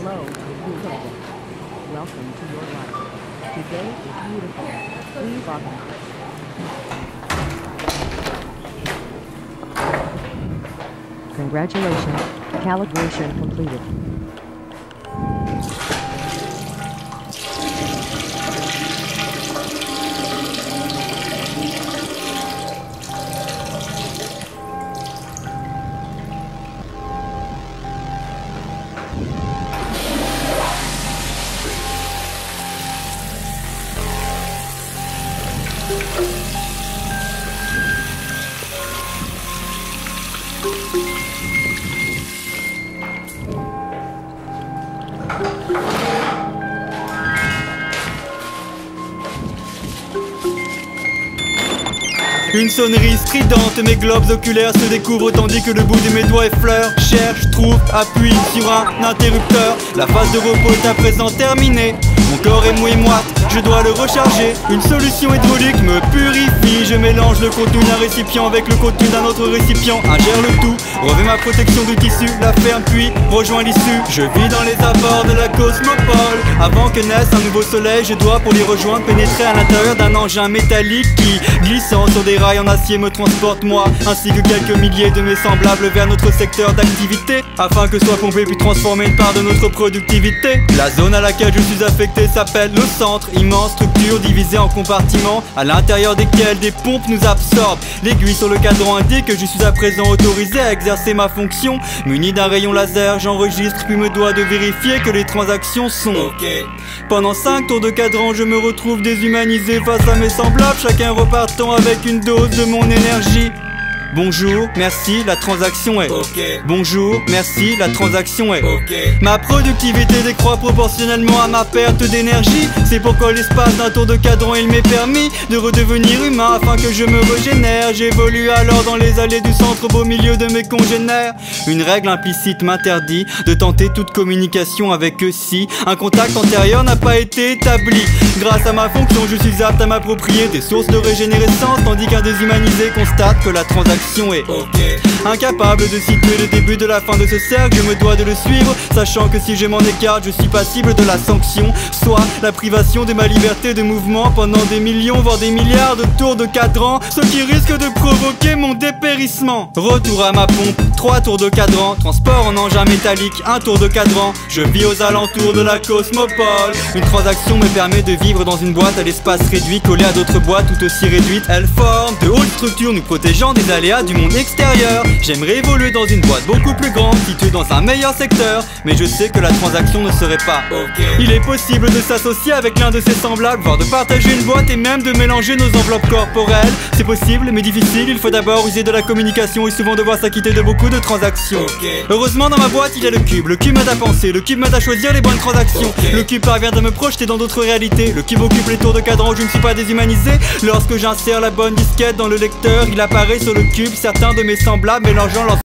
Hello, Blue Level. Welcome to your life. Today is beautiful. Please log out. Congratulations, calibration completed. Une sonnerie stridente, mes globes oculaires se découvrent tandis que le bout de mes doigts effleure. Cherche, trouve, appuie sur un interrupteur. La phase de repos est à présent terminée. Mon corps est mou et moite, je dois le recharger. Une solution hydraulique me purifie. Je mélange le contenu d'un récipient avec le contenu d'un autre récipient. Ingère le tout, revêt ma protection de tissu, la ferme puis rejoins l'issue. Je vis dans les abords de la cosmopole. Avant que naisse un nouveau soleil, je dois pour l'y rejoindre pénétrer à l'intérieur d'un engin métallique qui, glissant sur des rails en acier, me transporte moi ainsi que quelques milliers de mes semblables vers notre secteur d'activité, afin que soit pompée puis transformée une part de notre productivité. La zone à laquelle je suis affecté s'appelle le centre, immense structure divisée en compartiments à l'intérieur desquels des pompes nous absorbent. L'aiguille sur le cadran indique que je suis à présent autorisé à exercer ma fonction. Muni d'un rayon laser, j'enregistre puis me dois de vérifier que les transactions sont OK. Pendant 5 tours de cadran, je me retrouve déshumanisé face à mes semblables, chacun repartant avec une dose de mon énergie. Bonjour, merci, la transaction est OK. Bonjour, merci, la transaction est OK. Ma productivité décroît proportionnellement à ma perte d'énergie. C'est pourquoi l'espace d'un tour de cadran il m'est permis de redevenir humain afin que je me régénère. J'évolue alors dans les allées du centre au beau milieu de mes congénères. Une règle implicite m'interdit de tenter toute communication avec eux si un contact antérieur n'a pas été établi. Grâce à ma fonction, je suis apte à m'approprier des sources de régénérescence, tandis qu'un déshumanisé constate que la transaction est OK. Incapable de situer le début de la fin de ce cercle, je me dois de le suivre, sachant que si je m'en écarte, je suis passible de la sanction, soit la privation de ma liberté de mouvement pendant des millions, voire des milliards de tours de cadran, ce qui risque de provoquer mon dépérissement. Retour à ma pompe, 3 tours de cadran, transport en engin métallique, 1 tour de cadran. Je vis aux alentours de la cosmopole. Une transaction me permet de vivre dans une boîte à l'espace réduit, collée à d'autres boîtes tout aussi réduites. Elle forme de hautes structures nous protégeant des aléas du monde extérieur. J'aimerais évoluer dans une boîte beaucoup plus grande, située dans un meilleur secteur, mais je sais que la transaction ne serait pas OK. Il est possible de s'associer avec l'un de ses semblables, voire de partager une boîte et même de mélanger nos enveloppes corporelles. C'est possible mais difficile, il faut d'abord user de la communication et souvent devoir s'acquitter de beaucoup de transactions. Heureusement dans ma boîte il y a le cube m'aide à penser, le cube m'aide à choisir les bonnes transactions. Le cube parvient à me projeter dans d'autres réalités, le cube occupe les tours de cadran où je ne suis pas déshumanisé. Lorsque j'insère la bonne disquette dans le lecteur, il apparaît sur le cube certains de mes semblables mélangeant leur